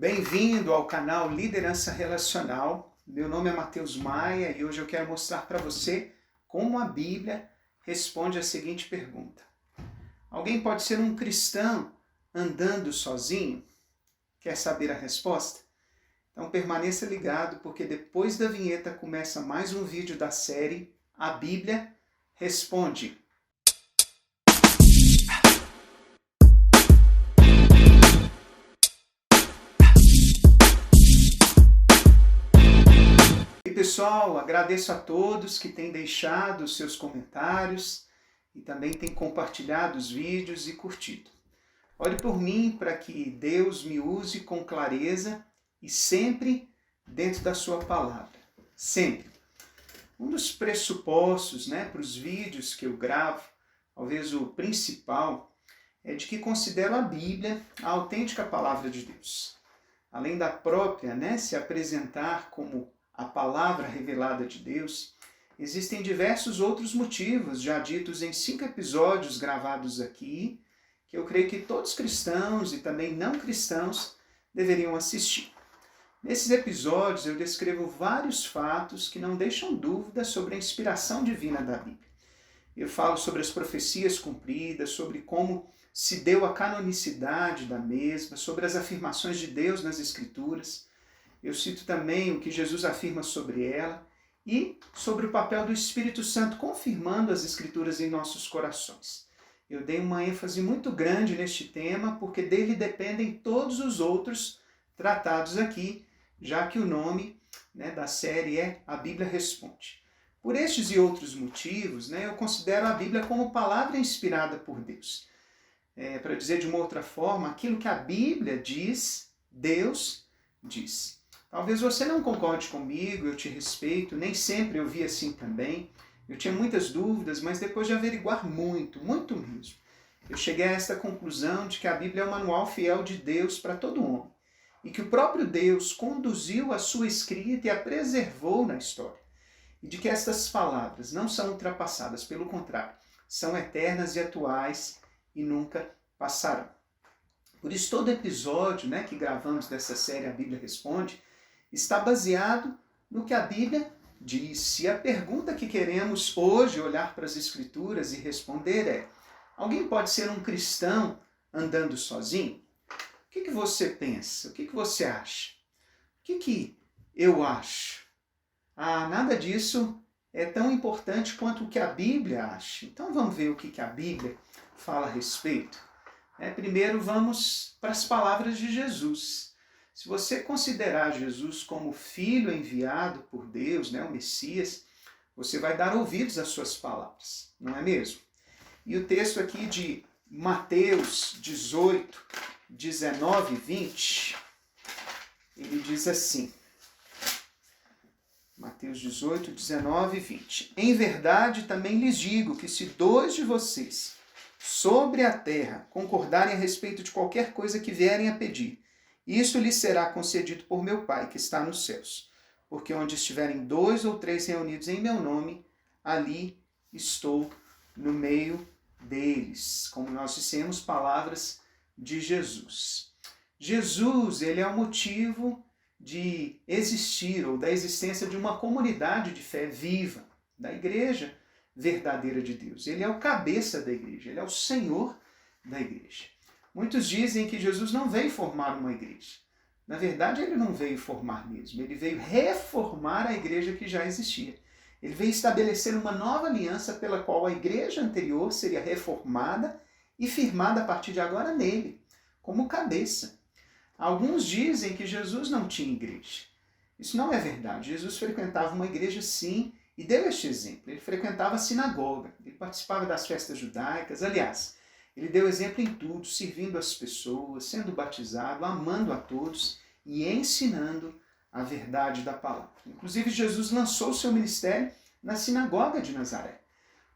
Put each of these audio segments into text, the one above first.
Bem-vindo ao canal Liderança Relacional. Meu nome é Matheus Maia e hoje eu quero mostrar para você como a Bíblia responde a seguinte pergunta. Alguém pode ser um cristão andando sozinho? Quer saber a resposta? Então permaneça ligado porque depois da vinheta começa mais um vídeo da série A Bíblia Responde. E pessoal, agradeço a todos que têm deixado os seus comentários e também têm compartilhado os vídeos e curtido. Ore por mim para que Deus me use com clareza e sempre dentro da sua palavra. Sempre. Um dos pressupostos para os vídeos que eu gravo, talvez o principal, é de que considero a Bíblia a autêntica palavra de Deus. Além da própria se apresentar como a palavra revelada de Deus, existem diversos outros motivos, já ditos em 5 episódios gravados aqui, que eu creio que todos cristãos e também não cristãos deveriam assistir. Nesses episódios eu descrevo vários fatos que não deixam dúvida sobre a inspiração divina da Bíblia. Eu falo sobre as profecias cumpridas, sobre como se deu a canonicidade da mesma, sobre as afirmações de Deus nas Escrituras. Eu cito também o que Jesus afirma sobre ela e sobre o papel do Espírito Santo confirmando as Escrituras em nossos corações. Eu dei uma ênfase muito grande neste tema porque dele dependem todos os outros tratados aqui, já que o nome da série é A Bíblia Responde. Por estes e outros motivos, eu considero a Bíblia como palavra inspirada por Deus. Para dizer de uma outra forma, aquilo que a Bíblia diz, Deus diz. Talvez você não concorde comigo, eu te respeito, nem sempre eu vi assim também. Eu tinha muitas dúvidas, mas depois de averiguar muito mesmo, eu cheguei a esta conclusão de que a Bíblia é o manual fiel de Deus para todo homem. E que o próprio Deus conduziu a sua escrita e a preservou na história. E de que estas palavras não são ultrapassadas, pelo contrário, são eternas e atuais e nunca passarão. Por isso todo episódio que gravamos dessa série A Bíblia Responde está baseado no que a Bíblia diz. E a pergunta que queremos hoje olhar para as Escrituras e responder é: alguém pode ser um cristão andando sozinho? O que você pensa? O que você acha? O que eu acho? Nada disso é tão importante quanto o que a Bíblia acha. Então vamos ver o que a Bíblia fala a respeito. Primeiro vamos para as palavras de Jesus. Se você considerar Jesus como filho enviado por Deus, o Messias, você vai dar ouvidos às suas palavras, não é mesmo? E o texto aqui de Mateus 18, 19 e 20, ele diz assim, Mateus 18, 19 e 20. Em verdade também lhes digo que se 2 de vocês sobre a terra concordarem a respeito de qualquer coisa que vierem a pedir, isso lhes será concedido por meu Pai que está nos céus. Porque onde estiverem 2 ou 3 reunidos em meu nome, ali estou no meio deles. Como nós dissemos, palavras de Jesus. Jesus, ele é o motivo de existir ou da existência de uma comunidade de fé viva, da igreja verdadeira de Deus. Ele é o cabeça da igreja, ele é o Senhor da igreja. Muitos dizem que Jesus não veio formar uma igreja. Na verdade, ele não veio formar mesmo, ele veio reformar a igreja que já existia. Ele veio estabelecer uma nova aliança pela qual a igreja anterior seria reformada e firmada a partir de agora nele, como cabeça. Alguns dizem que Jesus não tinha igreja. Isso não é verdade. Jesus frequentava uma igreja sim, e deu este exemplo. Ele frequentava a sinagoga, ele participava das festas judaicas. Aliás, ele deu exemplo em tudo, servindo as pessoas, sendo batizado, amando a todos e ensinando a verdade da palavra. Inclusive, Jesus lançou o seu ministério na sinagoga de Nazaré.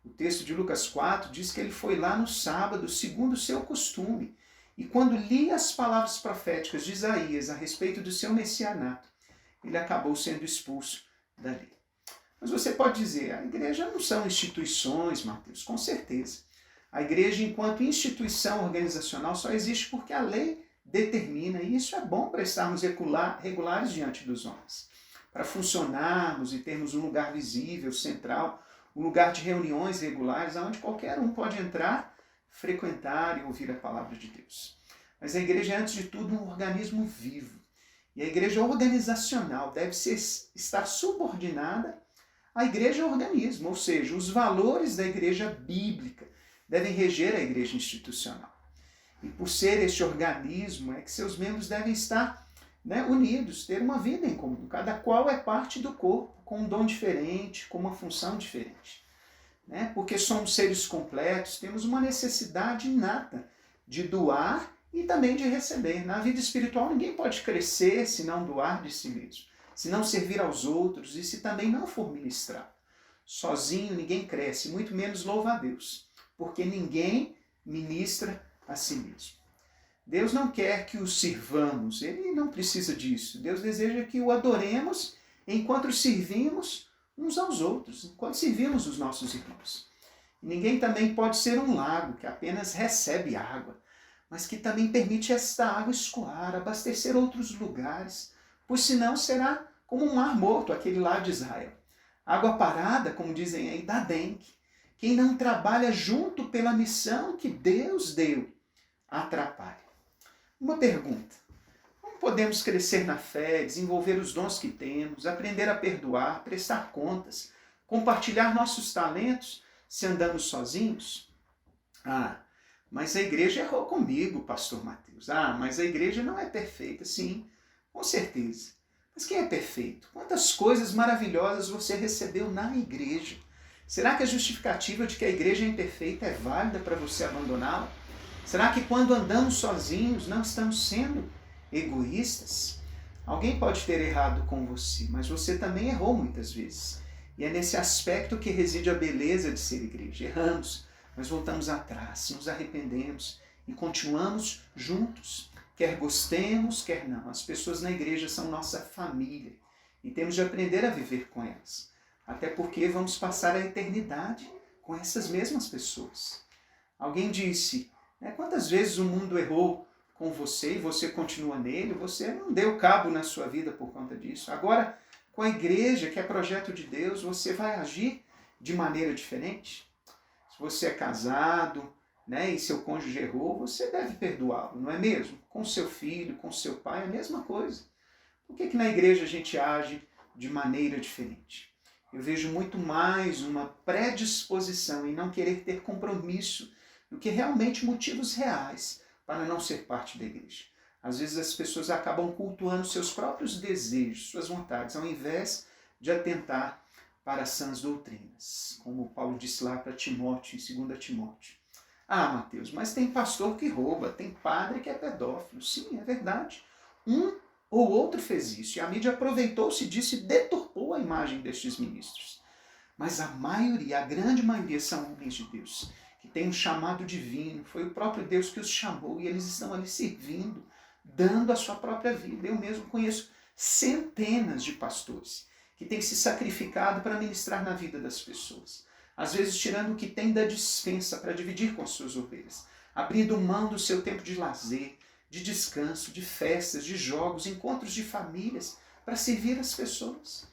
O texto de Lucas 4 diz que ele foi lá no sábado, segundo o seu costume, e quando lia as palavras proféticas de Isaías a respeito do seu messianato, ele acabou sendo expulso dali. Mas você pode dizer, a igreja não são instituições, Mateus, com certeza. A igreja, enquanto instituição organizacional, só existe porque a lei determina, e isso é bom para estarmos regulares diante dos homens, para funcionarmos e termos um lugar visível, central, um lugar de reuniões regulares, onde qualquer um pode entrar, frequentar e ouvir a palavra de Deus. Mas a igreja é, antes de tudo, um organismo vivo. E a igreja organizacional deve estar subordinada à igreja organismo, ou seja, os valores da igreja bíblica devem reger a igreja institucional. E por ser este organismo, é que seus membros devem estar unidos, ter uma vida em comum. Cada qual é parte do corpo, com um dom diferente, com uma função diferente. Porque somos seres completos, temos uma necessidade inata de doar e também de receber. Na vida espiritual ninguém pode crescer se não doar de si mesmo, se não servir aos outros e se também não for ministrado. Sozinho ninguém cresce, muito menos louva a Deus, porque ninguém ministra a si mesmo. Deus não quer que o sirvamos, Ele não precisa disso. Deus deseja que o adoremos enquanto servimos uns aos outros, enquanto servimos os nossos irmãos. E ninguém também pode ser um lago que apenas recebe água, mas que também permite esta água escoar, abastecer outros lugares, pois senão será como um mar morto, aquele lá de Israel. Água parada, como dizem aí, dá dengue. Quem não trabalha junto pela missão que Deus deu, atrapalha. Uma pergunta: como podemos crescer na fé, desenvolver os dons que temos, aprender a perdoar, prestar contas, compartilhar nossos talentos se andamos sozinhos? Mas a igreja errou comigo, pastor Mateus. Mas a igreja não é perfeita. Sim, com certeza. Mas quem é perfeito? Quantas coisas maravilhosas você recebeu na igreja? Será que a justificativa de que a igreja é imperfeita é válida para você abandoná-la? Será que quando andamos sozinhos não estamos sendo egoístas? Alguém pode ter errado com você, mas você também errou muitas vezes. E é nesse aspecto que reside a beleza de ser igreja. Erramos, mas voltamos atrás, nos arrependemos e continuamos juntos. Quer gostemos, quer não. As pessoas na igreja são nossa família e temos de aprender a viver com elas. Até porque vamos passar a eternidade com essas mesmas pessoas. Alguém disse: quantas vezes o mundo errou com você e você continua nele? Você não deu cabo na sua vida por conta disso. Agora, com a igreja, que é projeto de Deus, você vai agir de maneira diferente? Se você é casado, e seu cônjuge errou, você deve perdoá-lo, não é mesmo? Com seu filho, com seu pai, é a mesma coisa. Por que na igreja a gente age de maneira diferente? Eu vejo muito mais uma predisposição em não querer ter compromisso do que realmente motivos reais para não ser parte da igreja. Às vezes as pessoas acabam cultuando seus próprios desejos, suas vontades, ao invés de atentar para as sãs doutrinas, como Paulo disse lá para Timóteo, em 2 Timóteo. Mateus, mas tem pastor que rouba, tem padre que é pedófilo. Sim, é verdade. Um ou outro fez isso, e a mídia aproveitou-se disso e deturpou a imagem destes ministros. Mas a maioria, a grande maioria, são homens de Deus, que têm um chamado divino. Foi o próprio Deus que os chamou, e eles estão ali servindo, dando a sua própria vida. Eu mesmo conheço centenas de pastores que têm se sacrificado para ministrar na vida das pessoas. Às vezes tirando o que tem da despensa para dividir com as suas ovelhas, abrindo mão do seu tempo de lazer, de descanso, de festas, de jogos, encontros de famílias, para servir as pessoas.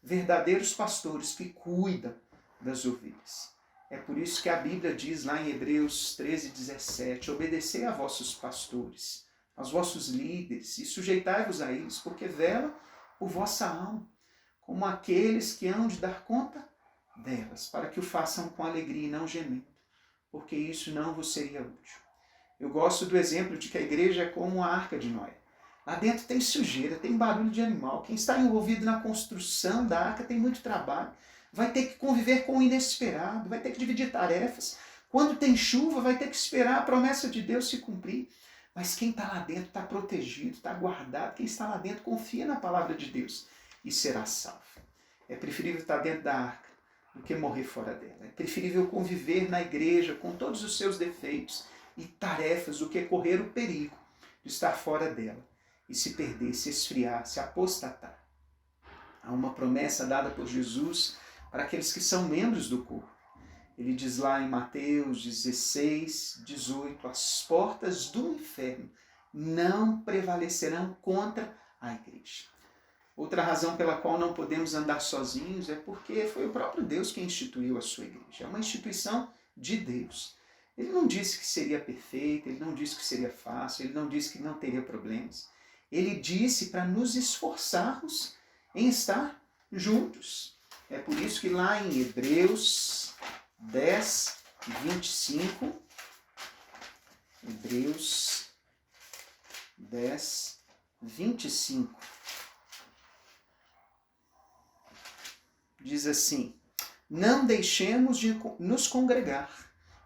Verdadeiros pastores que cuidam das ovelhas. É por isso que a Bíblia diz lá em Hebreus 13:17, obedecei a vossos pastores, aos vossos líderes, e sujeitai-vos a eles, porque velam por vossa alma, como aqueles que hão de dar conta delas, para que o façam com alegria e não gemendo, porque isso não vos seria útil. Eu gosto do exemplo de que a igreja é como a arca de Noé. Lá dentro tem sujeira, tem barulho de animal. Quem está envolvido na construção da arca tem muito trabalho. Vai ter que conviver com o inesperado, vai ter que dividir tarefas. Quando tem chuva, vai ter que esperar a promessa de Deus se cumprir. Mas quem está lá dentro está protegido, está guardado. Quem está lá dentro confia na palavra de Deus e será salvo. É preferível estar dentro da arca do que morrer fora dela. É preferível conviver na igreja com todos os seus defeitos e tarefas do que correr o perigo de estar fora dela e se perder, se esfriar, se apostatar. Há uma promessa dada por Jesus para aqueles que são membros do corpo. Ele diz lá em Mateus 16:18, as portas do inferno não prevalecerão contra a igreja. Outra razão pela qual não podemos andar sozinhos é porque foi o próprio Deus quem instituiu a sua igreja. É uma instituição de Deus. Ele não disse que seria perfeito, ele não disse que seria fácil, ele não disse que não teria problemas. Ele disse para nos esforçarmos em estar juntos. É por isso que lá em Hebreus 10, 25, Hebreus 10, 25, diz assim: não deixemos de nos congregar,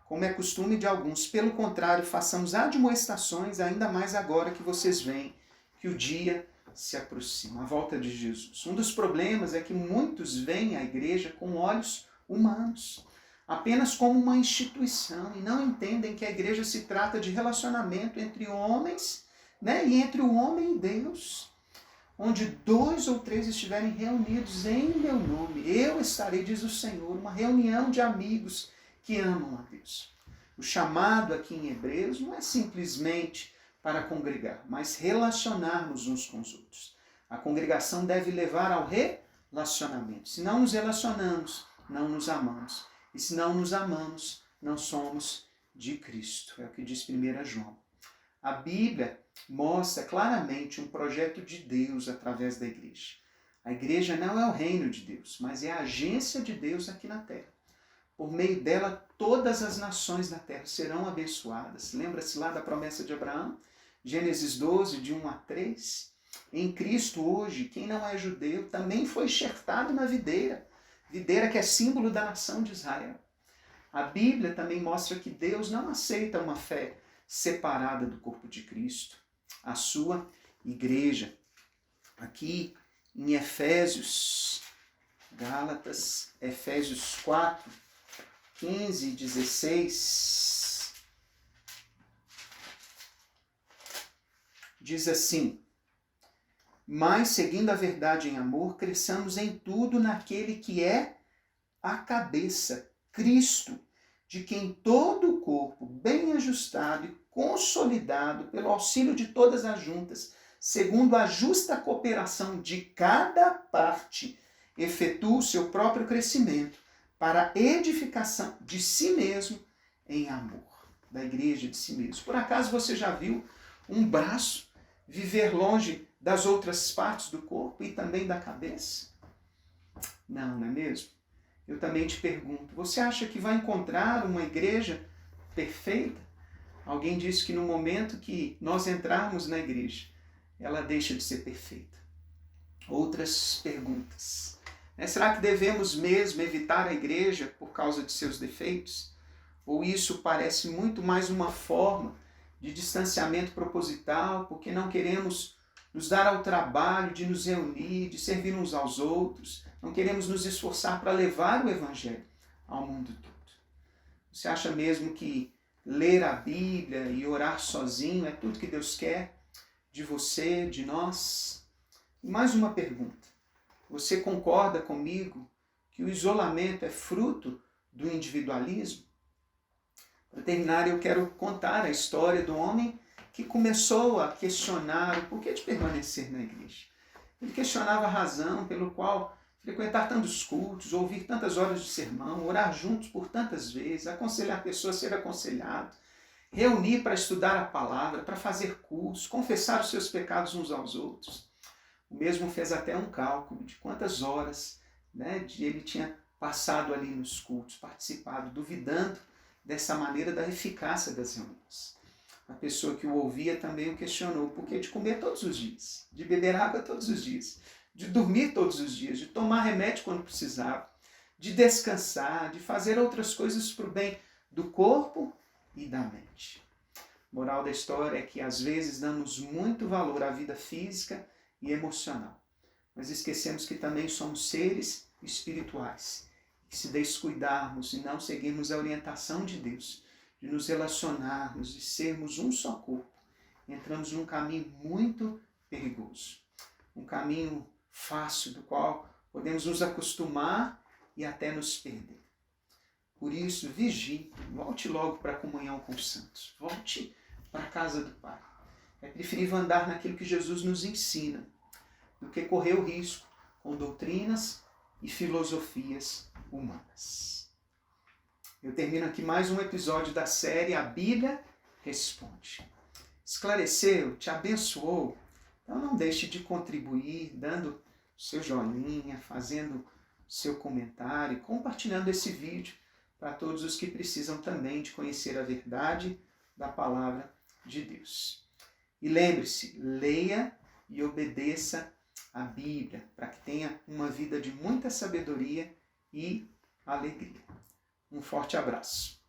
como é costume de alguns. Pelo contrário, façamos admoestações, ainda mais agora que vocês veem que o dia se aproxima, a volta de Jesus. Um dos problemas é que muitos veem a igreja com olhos humanos, apenas como uma instituição, e não entendem que a igreja se trata de relacionamento entre homens, né, e entre o homem e Deus. Onde 2 ou 3 estiverem reunidos em meu nome, eu estarei, diz o Senhor, uma reunião de amigos que amam a Deus. O chamado aqui em Hebreus não é simplesmente para congregar, mas relacionarmos uns com os outros. A congregação deve levar ao relacionamento. Se não nos relacionamos, não nos amamos. E se não nos amamos, não somos de Cristo. É o que diz 1 João. A Bíblia mostra claramente um projeto de Deus através da igreja. A igreja não é o reino de Deus, mas é a agência de Deus aqui na terra. Por meio dela, todas as nações da terra serão abençoadas. Lembra-se lá da promessa de Abraão? Gênesis 12, de 1 a 3. Em Cristo hoje, quem não é judeu também foi enxertado na videira. Videira que é símbolo da nação de Israel. A Bíblia também mostra que Deus não aceita uma fé separada do corpo de Cristo, a sua igreja. Aqui em Efésios, Gálatas, Efésios 4, 15 e 16, diz assim: mas, seguindo a verdade em amor, cresçamos em tudo naquele que é a cabeça, Cristo, de quem todo o corpo, bem ajustado e consolidado pelo auxílio de todas as juntas, segundo a justa cooperação de cada parte, efetua o seu próprio crescimento para a edificação de si mesmo em amor, da igreja de si mesmo. Por acaso você já viu um braço viver longe das outras partes do corpo e também da cabeça? Não, não é mesmo? Eu também te pergunto, você acha que vai encontrar uma igreja perfeita? Alguém disse que no momento que nós entrarmos na igreja, ela deixa de ser perfeita. Outras perguntas. Será que devemos mesmo evitar a igreja por causa de seus defeitos? Ou isso parece muito mais uma forma de distanciamento proposital, porque não queremos nos dar ao trabalho de nos reunir, de servir uns aos outros, não queremos nos esforçar para levar o Evangelho ao mundo todo? Você acha mesmo que ler a Bíblia e orar sozinho é tudo que Deus quer de você, de nós? E mais uma pergunta. Você concorda comigo que o isolamento é fruto do individualismo? Para terminar, eu quero contar a história do homem que começou a questionar o porquê de permanecer na igreja. Ele questionava a razão pelo qual frequentar tantos cultos, ouvir tantas horas de sermão, orar juntos por tantas vezes, aconselhar pessoas a ser aconselhado, reunir para estudar a palavra, para fazer cursos, confessar os seus pecados uns aos outros. O mesmo fez até um cálculo de quantas horas, ele tinha passado ali nos cultos, participado, duvidando dessa maneira da eficácia das reuniões. A pessoa que o ouvia também o questionou o porquê de comer todos os dias, de beber água todos os dias, de dormir todos os dias, de tomar remédio quando precisava, de descansar, de fazer outras coisas para o bem do corpo e da mente. Moral da história é que às vezes damos muito valor à vida física e emocional, mas esquecemos que também somos seres espirituais, que se descuidarmos e não seguirmos a orientação de Deus, de nos relacionarmos, de sermos um só corpo, entramos num caminho muito perigoso, um caminho fácil do qual podemos nos acostumar e até nos perder. Por isso, vigie, volte logo para a comunhão com os santos, volte para a casa do Pai. É preferível andar naquilo que Jesus nos ensina, do que correr o risco com doutrinas e filosofias humanas. Eu termino aqui mais um episódio da série A Bíblia Responde. Esclareceu? Te abençoou? Então não deixe de contribuir, dando seu joinha, fazendo seu comentário, compartilhando esse vídeo para todos os que precisam também de conhecer a verdade da palavra de Deus. E lembre-se, leia e obedeça a Bíblia, para que tenha uma vida de muita sabedoria e alegria. Um forte abraço.